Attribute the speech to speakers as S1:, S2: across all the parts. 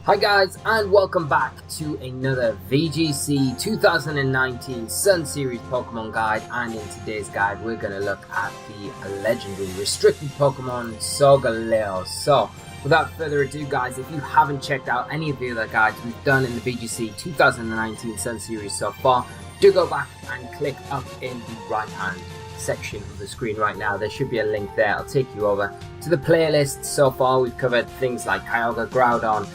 S1: Hi guys, and welcome back to another VGC 2019 Sun Series Pokemon guide, and in today's guide we're going to look at the legendary restricted Pokemon Solgaleo. So without further ado guys, if you haven't checked out any of the other guides we've done in the VGC 2019 Sun Series so far, do go back and click up in the right hand section of the screen right now. There should be a link there. I'll take you over to the playlist. So far we've covered things like Kyogre, Groudon,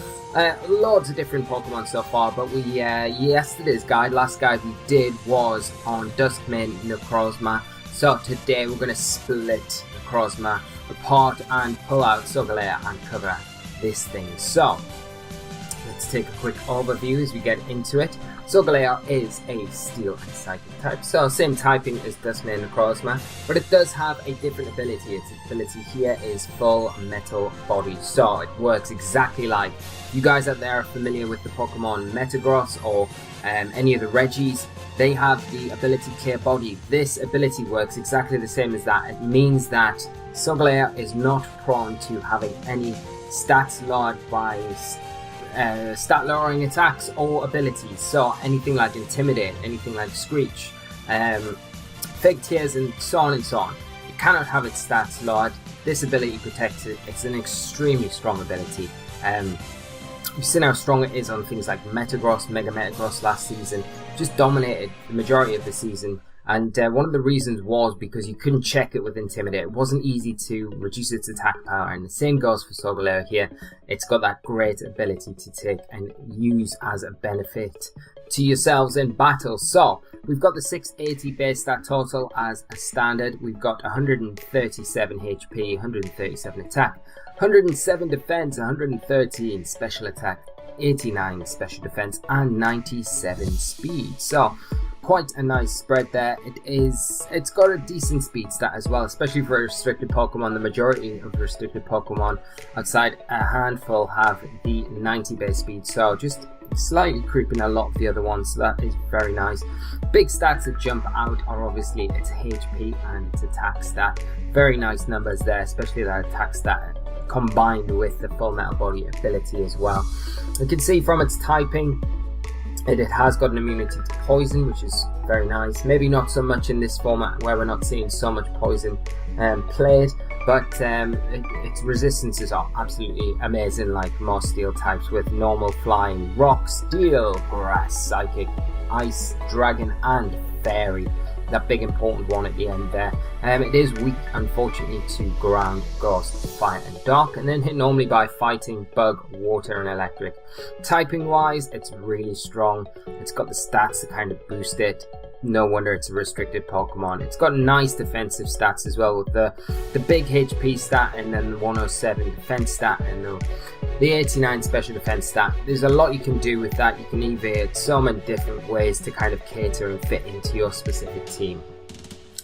S1: loads of different Pokemon so far, but we yesterday's guide, last guide we did was on Duskmane Necrozma. So today we're going to split Necrozma apart and pull out Solgaleo and cover this thing. So let's take a quick overview as we get into it. Solgaleo is a Steel and Psychic type, so same typing as Duskmane Necrozma, but it does have a different ability. Its ability here is Full Metal Body, so it works exactly like, you guys out there are familiar with the Pokemon Metagross or any of the Regis, they have the ability Clear Body. This ability works exactly the same as that. It means that Solgaleo is not prone to having any stats lowered by stat lowering attacks or abilities, so anything like Intimidate, anything like Screech, Fake Tears, and so on and so on. It cannot have its stats lowered. This ability protects it. It's an extremely strong ability. We've seen how strong it is on things like Metagross, Mega Metagross last season. Just dominated the majority of the season. And one of the reasons was because you couldn't check it with Intimidate. It wasn't easy to reduce its attack power, and the same goes for Solgaleo here. It's got that great ability to take and use as a benefit to yourselves in battle. So we've got the 680 base stat total as a standard. We've got 137 HP, 137 attack, 107 defense, 113 special attack, 89 special defense, and 97 speed. So quite a nice spread there. It's got a decent speed stat as well, especially for a restricted Pokemon. The majority of restricted Pokemon, outside a handful, have the 90 base speed, so just slightly creeping a lot of the other ones, so that is very nice. Big stats that jump out are obviously its HP and its attack stat. Very nice numbers there, especially that attack stat combined with the Full Metal Body ability as well. You can see from its typing it has got an immunity to poison, which is very nice. Maybe not so much in this format where we're not seeing so much poison played, but its resistances are absolutely amazing, like most steel types, with normal, flying, rock, steel, grass, psychic, ice, dragon, and fairy. That big important one at the end there. It is weak, unfortunately, to ground, ghost, fire, and dark, and then hit normally by fighting, bug, water, and electric. Typing wise, it's really strong. It's got the stats to kind of boost it. No wonder it's a restricted Pokemon. It's got nice defensive stats as well, with the big HP stat, and then the 107 defense stat, and the 89 special defense stat. There's a lot you can do with that. You can evade so many different ways to kind of cater and fit into your specific team.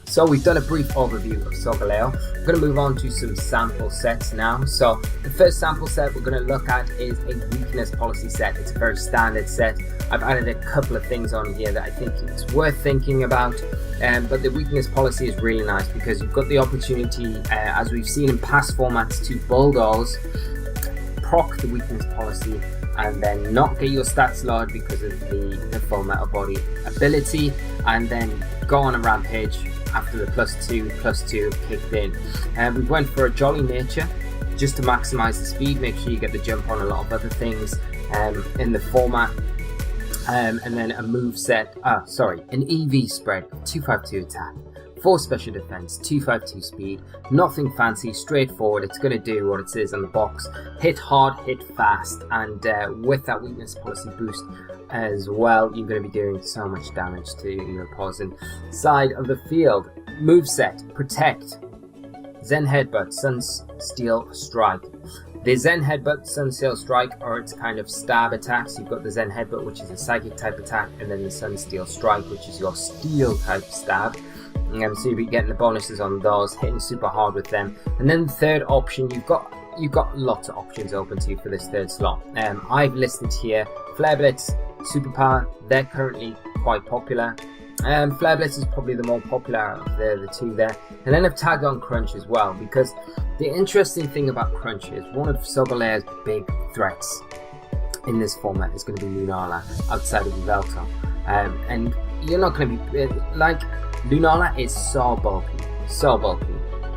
S1: So we've done a brief overview of Solgaleo. We're going to move on to some sample sets now. So the first sample set we're going to look at is a weakness policy set. It's a very standard set. I've added a couple of things on here that I think it's worth thinking about. But the weakness policy is really nice because you've got the opportunity, as we've seen in past formats, to bulldoze, proc the weakness policy, and then not get your stats lowered because of the Full Metal Body ability, and then go on a rampage after the +2/+2 kicked in. We went for a Jolly Nature just to maximize the speed, make sure you get the jump on a lot of other things in the format. And then a an EV spread of 252 attack, 4 special defense, 252 speed, nothing fancy, straightforward. It's going to do what it says on the box: hit hard, hit fast, and with that weakness policy boost as well, you're going to be doing so much damage to your opposing side of the field. Moveset: Protect, Zen Headbutt, Sun Steel Strike. The Zen Headbutt, Sun Steel Strike are its kind of stab attacks. You've got the Zen Headbutt, which is a psychic type attack, and then the Sun Steel Strike, which is your steel type stab. So you'll be getting the bonuses on those, hitting super hard with them. And then the third option, you've got lots of options open to you for this third slot. I've listed here Flare Blitz, Superpower. They're currently quite popular. Flare Blitz is probably the more popular of the two there. And then I've tagged on Crunch as well, because the interesting thing about Crunch is one of Solgaleo's big threats in this format is going to be Lunala outside of Yveltal. And you're not going to be, like, Lunala is so bulky.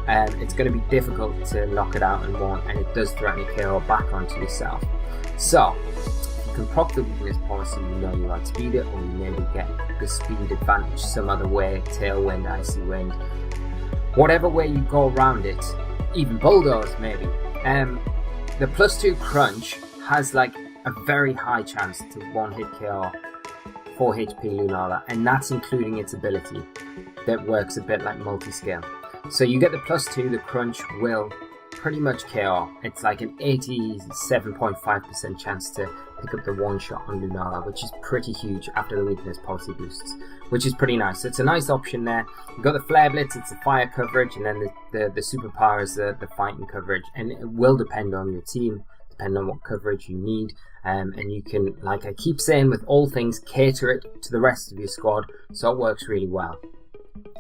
S1: It's going to be difficult to knock it out in one, and it does threaten a KO back onto yourself. So, you can proc the weakness policy, you know you outspeed it, or you maybe get the speed advantage some other way, tailwind, icy wind, whatever way you go around it, even bulldoze maybe. The +2 crunch has like a very high chance to one-hit KO 4 HP Lunala, and that's including its ability that works a bit like multi-scale. So you get the +2, the crunch will pretty much KO. It's like an 87.5% chance to pick up the one shot on Lunala, which is pretty huge after the weakness policy boosts, which is pretty nice. So it's a nice option there. You've got the Flare Blitz, it's the fire coverage, and then the superpower is the fighting coverage, and it will depend on your team, depending on what coverage you need. And you can, like I keep saying with all things, cater it to the rest of your squad, so it works really well.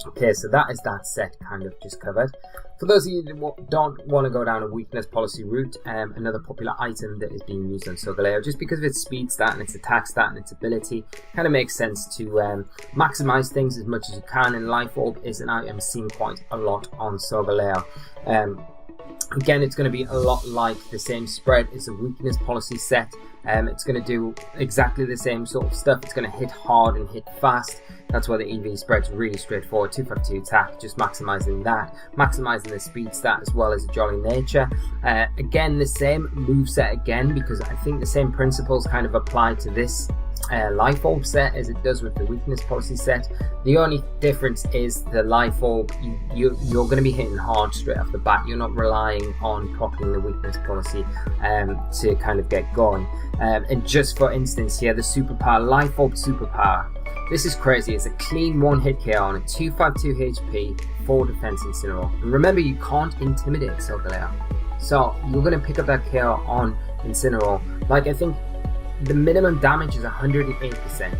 S1: Okay, so that is that set kind of just covered. For those of you that don't want to go down a weakness policy route, another popular item that is being used on Solgaleo, just because of its speed stat and its attack stat and its ability, kind of makes sense to maximize things as much as you can, and Life Orb is an item seen quite a lot on Solgaleo. Again, it's going to be a lot like the same spread as a weakness policy set. It's going to do exactly the same sort of stuff. It's going to hit hard and hit fast. That's why the EV spread's really straightforward. 252 attack, just maximizing that. Maximizing the speed stat as well as the jolly nature. Again, the same moveset again, because I think the same principles kind of apply to this Life Orb set as it does with the weakness policy set. The only difference is the Life Orb, you're going to be hitting hard straight off the bat. You're not relying on propping the weakness policy to kind of get going. And just for instance here, the superpower, Life Orb superpower. This is crazy. It's a clean one-hit KO on a 252 HP, 4 defense Incineroar. And remember, you can't intimidate Solgaleo. So you're going to pick up that KO on Incineroar. Like, I think the minimum damage is 108%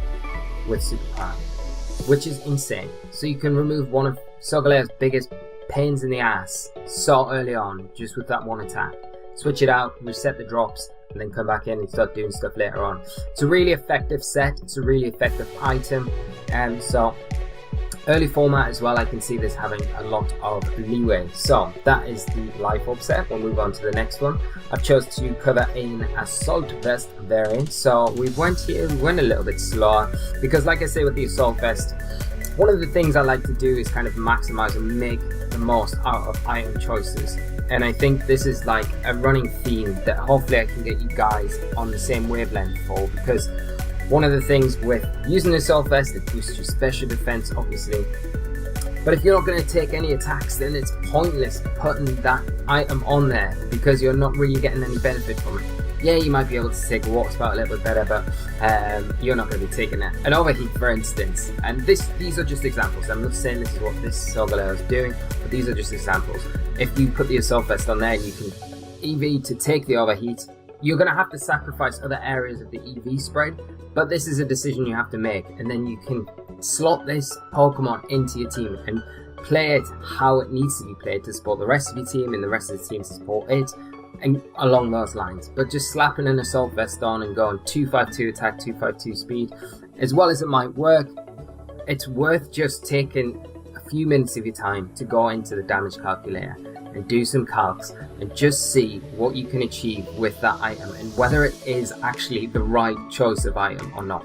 S1: with superpower, which is insane. So you can remove one of Solgaleo's biggest pains in the ass so early on, just with that one attack. Switch it out, reset the drops, and then come back in and start doing stuff later on. It's a really effective set. It's a really effective item. So early format as well, I can see this having a lot of leeway. So that is the Life Orb set. We'll move on to the next one. I've chosen to cover an Assault Vest variant. So we went a little bit slower, because like I say with the Assault Vest, one of the things I like to do is kind of maximize and make the most out of item choices. And I think this is like a running theme that hopefully I can get you guys on the same wavelength for, because one of the things with using the Assault Vest, it boosts your special defense obviously, but if you're not going to take any attacks, then it's pointless putting that item on there, because you're not really getting any benefit from it. Yeah, you might be able to take a water spout a little bit better, but you're not going to be taking that. An overheat, for instance, and these are just examples. I'm not saying this is what this Solgaleo is doing, but these are just examples. If you put the Assault Vest on there and you can EV to take the overheat, you're going to have to sacrifice other areas of the EV spread, but this is a decision you have to make, and then you can slot this Pokemon into your team and play it how it needs to be played to support the rest of your team and the rest of the team to support it, and along those lines. But just slapping an Assault Vest on and going 252 attack, 252 speed, as well as it might work, it's worth just taking a few minutes of your time to go into the damage calculator and do some calcs and just see what you can achieve with that item and whether it is actually the right choice of item or not.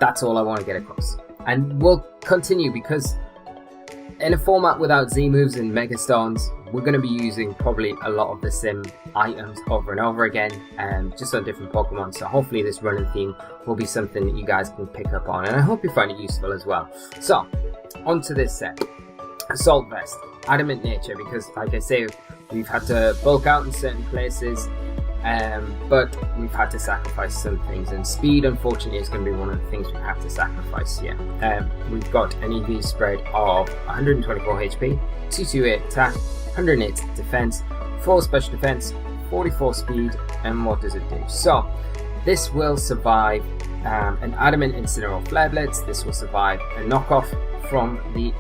S1: That's all I want to get across. And we'll continue, because in a format without Z moves and Mega Stones, we're going to be using probably a lot of the same items over and over again, just on different Pokemon. So hopefully this running theme will be something that you guys can pick up on, and I hope you find it useful as well. So, onto this set. Assault Vest, Adamant Nature, because like I say, we've had to bulk out in certain places, but we've had to sacrifice some things, and speed unfortunately is going to be one of the things we have to sacrifice here. We've got an EV spread of 124 HP, 228 attack, 108 defense, 4 special defense, 44 speed, and what does it do? So this will survive an Adamant Incineroar Flare Blitz. This will survive a knockoff from the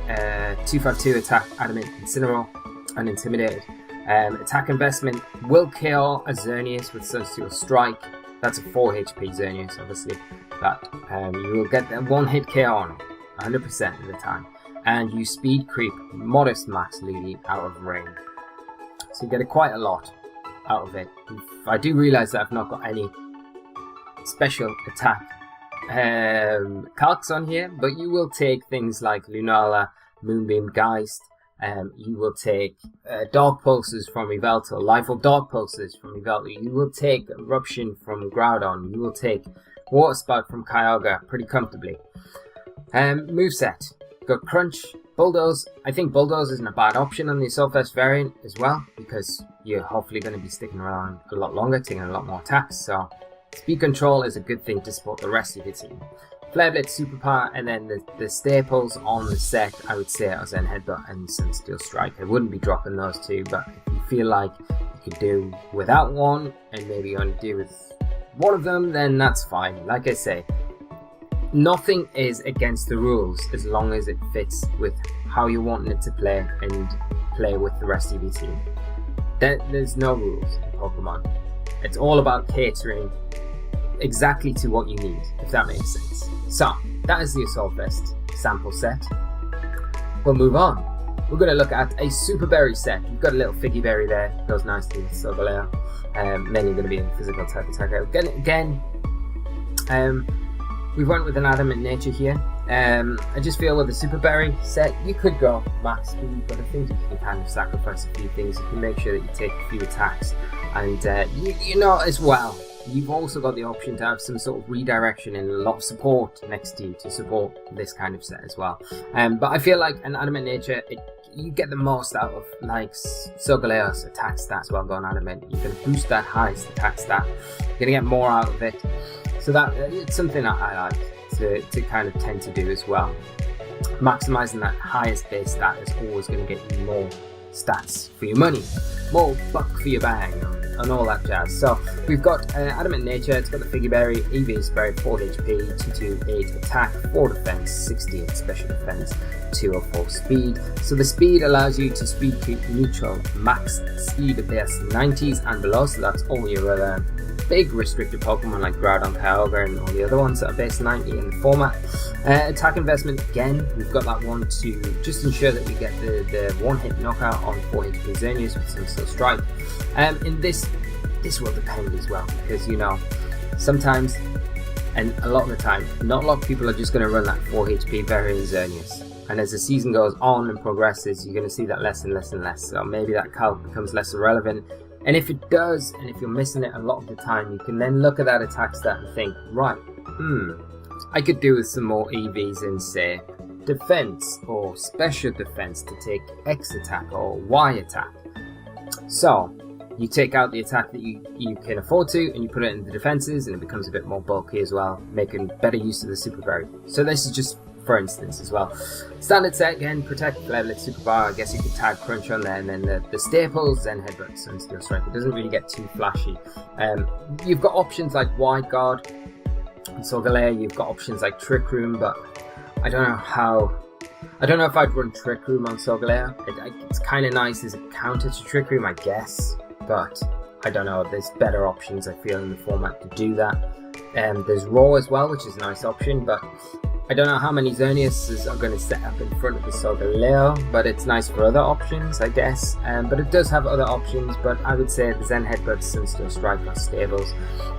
S1: 252 attack Adamant Incineroar, Unintimidated. Attack investment will KO a Xerneas with Sunsteel Strike. That's a 4 HP Xerneas, obviously, but you will get that 1-hit KO on it 100% of the time. And you speed creep modest max Lily out of range. So you get quite a lot out of it. I do realise that I've not got any special attack calcs on here, but you will take things like Lunala, Moonbeam, Geist. You will take Dark Pulses from Yveltal, Life of Dark Pulses from Yveltal. You will take Eruption from Groudon. You will take Water Spout from Kyogre pretty comfortably. Moveset. Got Crunch, Bulldoze. I think Bulldoze isn't a bad option on the Assault Vest variant as well, because you're hopefully going to be sticking around a lot longer, taking a lot more attacks, so Speed Control is a good thing to support the rest of your team. Flare Blitz, Superpower, and then the staples on the set, I would say, are Zen Headbutt and Sunsteel Strike. I wouldn't be dropping those two, but if you feel like you could do without one, and maybe only do with one of them, then that's fine. Like I say, nothing is against the rules as long as it fits with how you're wanting it to play and play with the rest of your team. There's no rules in Pokemon. It's all about catering exactly to what you need, if that makes sense. So, that is the Assault Vest sample set. We'll move on. We're going to look at a Super Berry set. We've got a little Figgy Berry there, goes nicely with Solgaleo. Mainly going to be a physical type attacker. Again, we went with an Adamant Nature here. I just feel with the Super Berry set, you could go max speed, but I think you can kind of sacrifice a few things. You can make sure that you take a few attacks, and you know as well, you've also got the option to have some sort of redirection and a lot of support next to you to support this kind of set as well. But I feel like an Adamant Nature, you get the most out of like Solgaleo's attack stats while going Adamant. You can boost that highest attack stat. You're going to get more out of it. So that it's something that I like to kind of tend to do as well. Maximizing that highest base stat is always going to get you more stats for your money, more buck for your bang, and all that jazz. So we've got Adamant Nature. It's got the Figgy Berry, EV Berry, 4 HP, 228 attack, 4 defense, 68 special defense, 204 speed. So the speed allows you to speed keep neutral max speed of base 90s and below. So that's all your other big restricted Pokemon like Groudon, Kyogre, and all the other ones that are base 90 in the format. Attack investment, again, we've got that one to just ensure that we get the one-hit knockout on 4 HP Xerneas with Sunsteel Strike. In this will depend as well, because you know, sometimes, and a lot of the time, not a lot of people are just going to run that 4 HP Berry and Xerneas. And as the season goes on and progresses, you're going to see that less and less and less. So maybe that calc becomes less relevant. And if it does, and if you're missing it a lot of the time, you can then look at that attack stat and think, right, I could do with some more EVs in, say, defense or special defense to take X attack or Y attack. So you take out the attack that you can afford to, and you put it in the defenses, and it becomes a bit more bulky as well, making better use of the Super Berry. So this is just for instance as well. Standard set again, Protect, Level It, Superpower. I guess you could tag Crunch on there, and then the staples, Zen Headbutt, Sunsteel Strike. It doesn't really get too flashy. You've got options like Wide Guard and Solgaleo. You've got options like Trick Room, but I don't know if I'd run Trick Room on Solgaleo. It's kind of nice as a counter to Trick Room, I guess, but I don't know. There's better options, I feel, in the format to do that. There's Raw as well, which is a nice option, but I don't know how many Xerneas are going to set up in front of the Solgaleo, but it's nice for other options, I guess. But it does have other options, but I would say the Zen Headbutt, Sunsteel Strike are stables.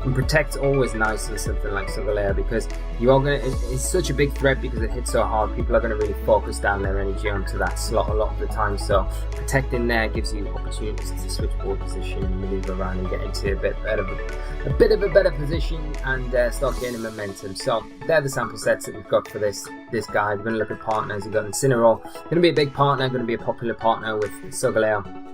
S1: And Protect's always nice with something like Solgaleo, because you are going to, it's such a big threat because it hits so hard. People are going to really focus down their energy onto that slot a lot of the time. So Protect in there gives you opportunities to switch board position and maneuver around and get into a bit of a better position and start gaining momentum. So they're the sample sets that we've got for this guide. We're going to look at partners. We've got Incineroar, going to be a big partner, going to be a popular partner with Solgaleo,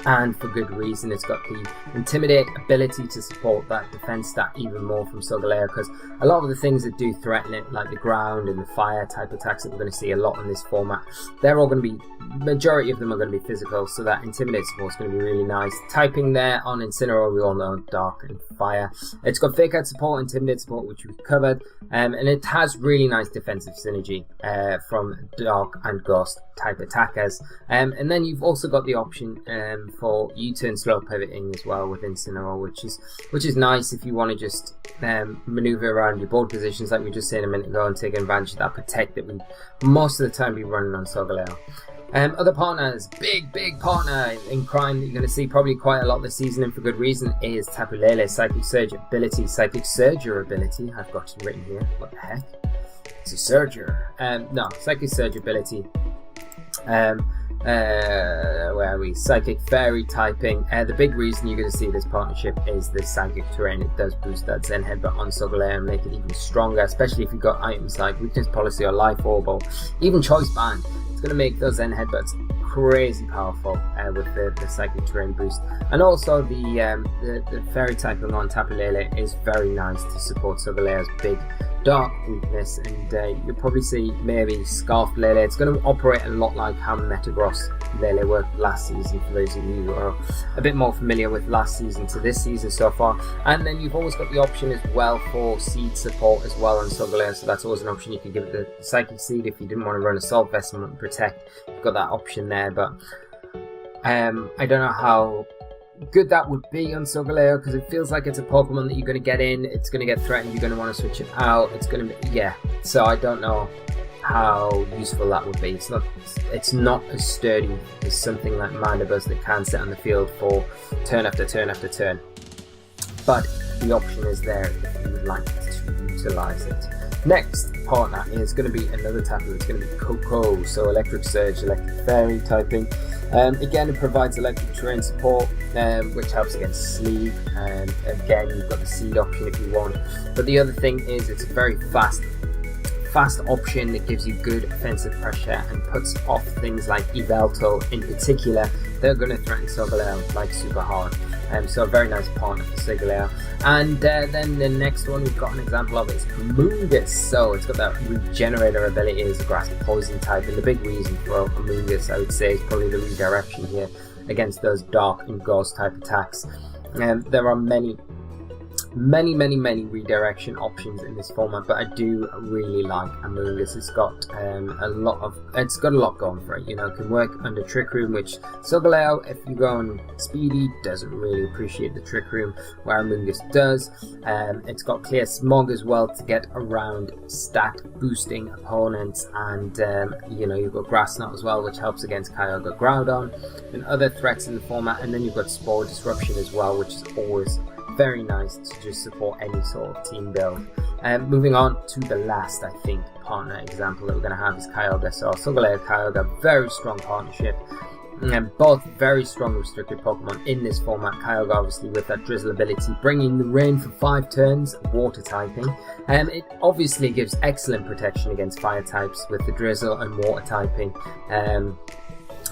S1: and for good reason. It's got the Intimidate ability to support that defense stat even more from Solgaleo, because a lot of the things that do threaten it, like the ground and the fire type attacks that we're going to see a lot in this format, they're all going to be, majority of them are going to be physical, so that Intimidate support is going to be really nice. Typing there on Incineroar, we all know Dark and Fire. It's got Fake Out support, Intimidate support, which we've covered, and it has really nice defensive synergy from Dark and Ghost type attackers. And then you've also got the option for U-turn slow pivoting as well with Incineroar, which is nice if you want to just maneuver around your board positions like we just said a minute ago and take advantage of that protect that we most of the time be running on Solgaleo. Other partners, big partner in crime that you're going to see probably quite a lot this season, and for good reason, is Tapley, Psychic Surge ability, Psychic Surger ability. I've got it written here. What the heck? It's a Surger. No, Psychic Surge ability. Where are we? Psychic Fairy typing. The big reason you're going to see this partnership is the Psychic Terrain. It does boost that Zen Headbutt on Solgaleo and make it even stronger, especially if you've got items like Weakness Policy or Life Orb or even Choice Band. It's going to make those Zen Headbutts crazy powerful with the Psychic Terrain boost. And also the Fairy typing on Tapley is very nice to support Solgaleo's big dark weakness, and you'll probably see maybe Scarf Lele. It's going to operate a lot like how Metagross Lele worked last season, for those of you who are a bit more familiar with last season to this season so far. And then you've always got the option as well for Seed support as well on Solgaleo, so that's always an option. You can give it the Psychic Seed if you didn't want to run Assault Vest and Protect. You've got that option there, but I don't know how good that would be on Solgaleo, because it feels like it's a Pokemon that you're going to get in, it's going to get threatened, you're going to want to switch it out, it's going to be, yeah, so I don't know how useful that would be. It's not as sturdy as something like Mandibuzz that can sit on the field for turn after turn after turn, but the option is there if you would like to utilize it. Next partner is going to be another Tapley. It's going to be Coco, so Electric Surge, Electric Fairy typing. Again, it provides electric terrain support, which helps against sleep, and again you've got the seed option if you want. But the other thing is it's a very fast option that gives you good offensive pressure and puts off things like Yveltal in particular that are going to threaten Solgaleo like super hard. So a very nice partner for Solgaleo. And then the next one we've got an example of is Amoonguss. So it's got that Regenerator ability as a grass poison type, and the big reason for Amoonguss, I would say, is probably the redirection here against those dark and ghost type attacks. There are many redirection options in this format, but I do really like Amoonguss. It's got a lot going for it. You know, it can work under Trick Room, which Solgaleo, if you go on Speedy, doesn't really appreciate the Trick Room, where Amoonguss does. It's got Clear Smog as well to get around stat boosting opponents, and you know, you've got Grass Knot as well, which helps against Kyogre, Groudon, and other threats in the format. And then you've got Spore Disruption as well, which is always very nice to just support any sort of team build. Moving on to the last, I think, partner example that we're going to have is Kyogre. So Solgaleo Kyogre, very strong partnership, and both very strong restricted Pokemon in this format. Kyogre obviously with that Drizzle ability, bringing the rain for 5 turns, water typing. It obviously gives excellent protection against fire types with the Drizzle and water typing.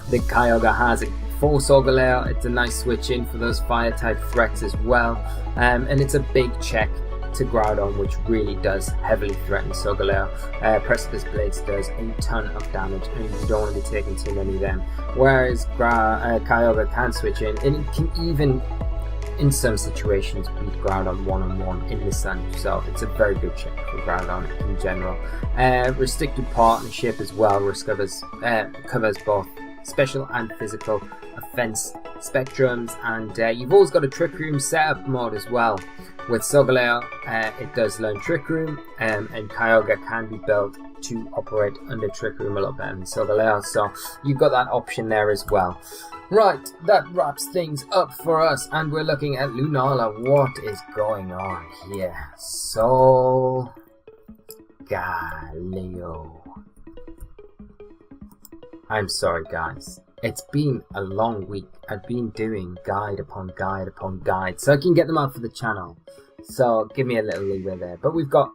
S1: The Kyogre has it for Solgaleo. It's a nice switch in for those fire type threats as well, and it's a big check to Groudon, which really does heavily threaten Solgaleo. Precipice Blades does a ton of damage, and you don't want to be taking too many of them, whereas Kyogre can switch in, and it can even in some situations beat Groudon one-on-one in the sun, so it's a very good check for Groudon in general. Restricted partnership as well, which covers both special and physical offense spectrums, and you've always got a Trick Room setup mode as well. With Solgaleo, it does learn Trick Room, and Kyogre can be built to operate under Trick Room a lot better than Solgaleo, so you've got that option there as well. Right, that wraps things up for us, and we're looking at Lunala. What is going on here? Solgaleo. I'm sorry guys, it's been a long week. I've been doing guide upon guide upon guide so I can get them out for the channel, so give me a little leeway there. But we've got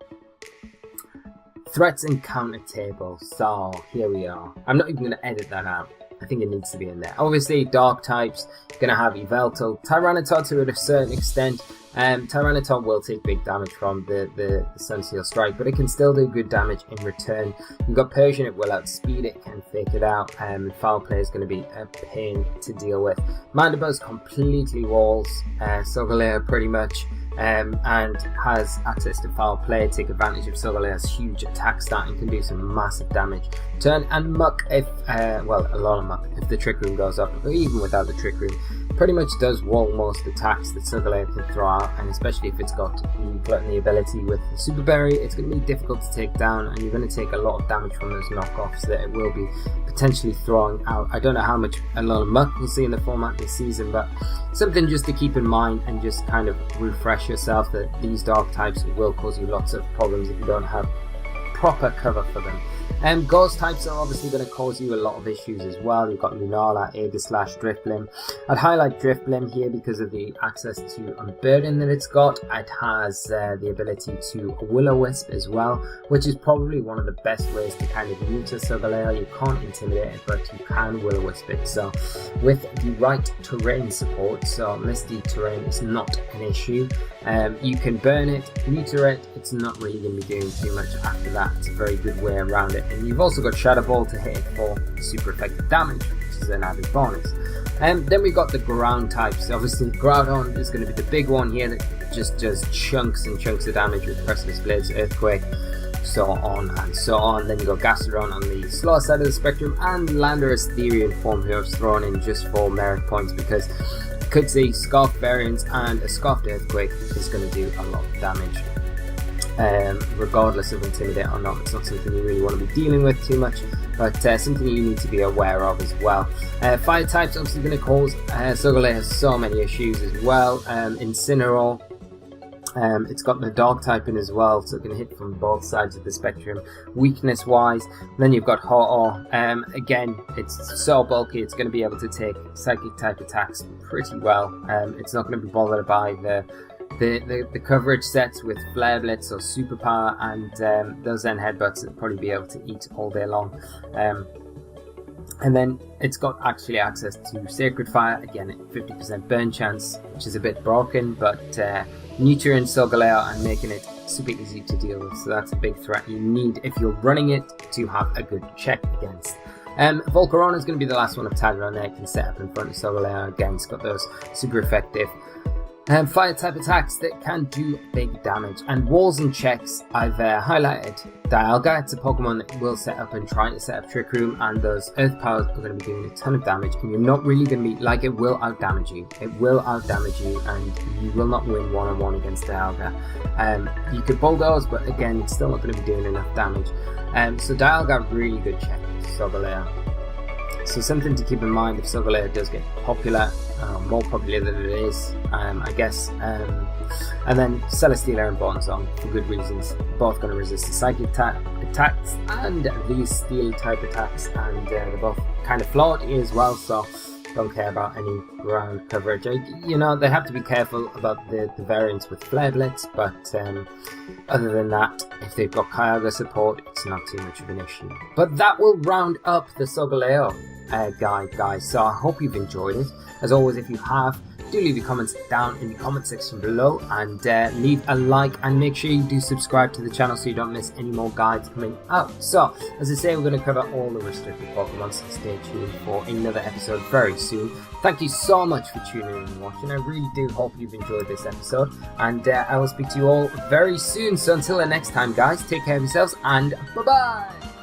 S1: threats and counter table, so here we are. I'm not even going to edit that out, I think it needs to be in there. Obviously dark types, you're going to have Yveltal, Tyranitar to a certain extent. Tyranitar will take big damage from the Sunseal Strike, but it can still do good damage in return. You've got Persian, it will outspeed it, can fake it out, and Foul Play is going to be a pain to deal with. Mandibuzz completely walls Solgaleo pretty much, and has access to foul play, take advantage of Solgaleo's huge attack stat and can do some massive damage. Turn and muck if, well, a lot of muck if the Trick Room goes up, or even without the Trick Room. Pretty much does wall most attacks that Solgaleo can throw out, and especially if it's got the Gluttony ability with the Super Berry, it's going to be difficult to take down, and you're going to take a lot of damage from those knockoffs that it will be potentially throwing out. I don't know how much a lot of muck we'll see in the format this season, but something just to keep in mind and just kind of refresh yourself that these dark types will cause you lots of problems if you don't have proper cover for them. Ghost types are obviously going to cause you a lot of issues as well. You've got Lunala, Aegislash, Drifblim. I'd highlight Drifblim here because of the access to Unburden that it's got. It has the ability to Will-O-Wisp as well, which is probably one of the best ways to kind of neuter Solgaleo. You can't intimidate it, but you can Will-O-Wisp it. So with the right terrain support, so misty terrain is not an issue. You can burn it, neuter it. It's not really going to be doing too much after that. It's a very good way around it. And you've also got Shadow Ball to hit it for super effective damage, which is an added bonus. Then we've got the ground types. Obviously, Groudon is going to be the big one here that just does chunks and chunks of damage with Merciless Blades, Earthquake, so on and so on. Then you've got Gastrodon on the slower side of the spectrum, and Landorus Therian form, who I've thrown in just for merit points because you could see Scarf variants, and a Scarfed Earthquake is going to do a lot of damage. Regardless of Intimidate or not, it's not something you really want to be dealing with too much, but something you need to be aware of as well. Fire types obviously going to cause Solgaleo has so many issues as well. Incineroar, it's got the Dark type in as well, so it can hit from both sides of the spectrum weakness wise. Then you've got Ho-Oh. Again, it's so bulky, it's going to be able to take psychic type attacks pretty well. It's not going to be bothered by the coverage sets with Flare Blitz or Superpower, and those Zen Headbutts it'll probably be able to eat all day long. And then it's got actually access to Sacred Fire, again at 50% burn chance, which is a bit broken, but neutering Solgaleo and making it super easy to deal with, so that's a big threat you need if you're running it to have a good check against. Volcarona is going to be the last one of Tagron there, can set up in front of Solgaleo. Again, it's got those super effective fire type attacks that can do big damage. And walls and checks, I've highlighted Dialga. It's a Pokemon that will set up and try to set up Trick Room, and those Earth Powers are going to be doing a ton of damage, and you're not really going to be, like, it will out damage you. It will out damage you, and you will not win one-on-one against Dialga. You could bulldoze, but again, it's still not going to be doing enough damage. So Dialga, really good check for Solgaleo. So something to keep in mind if Solgaleo does get popular, more popular than it is, I guess. And then Celesteela and Bonsong, for good reasons, both going to resist the psychic attacks and these steel type attacks, and they're both kind of flawed as well, so don't care about any ground coverage. You know, they have to be careful about the variants with Flare Blitz, but other than that, if they've got Kyogre support, it's not too much of an issue. But that will round up the Solgaleo guide, guys, so I hope you've enjoyed it. As always, if you have, do leave your comments down in the comment section below, and leave a like, and make sure you do subscribe to the channel so you don't miss any more guides coming out. So, as I say, we're going to cover all the restricted Pokemon, so stay tuned for another episode very soon. Thank you so much for tuning in and watching. I really do hope you've enjoyed this episode, and I will speak to you all very soon. So until the next time, guys, take care of yourselves, and bye-bye!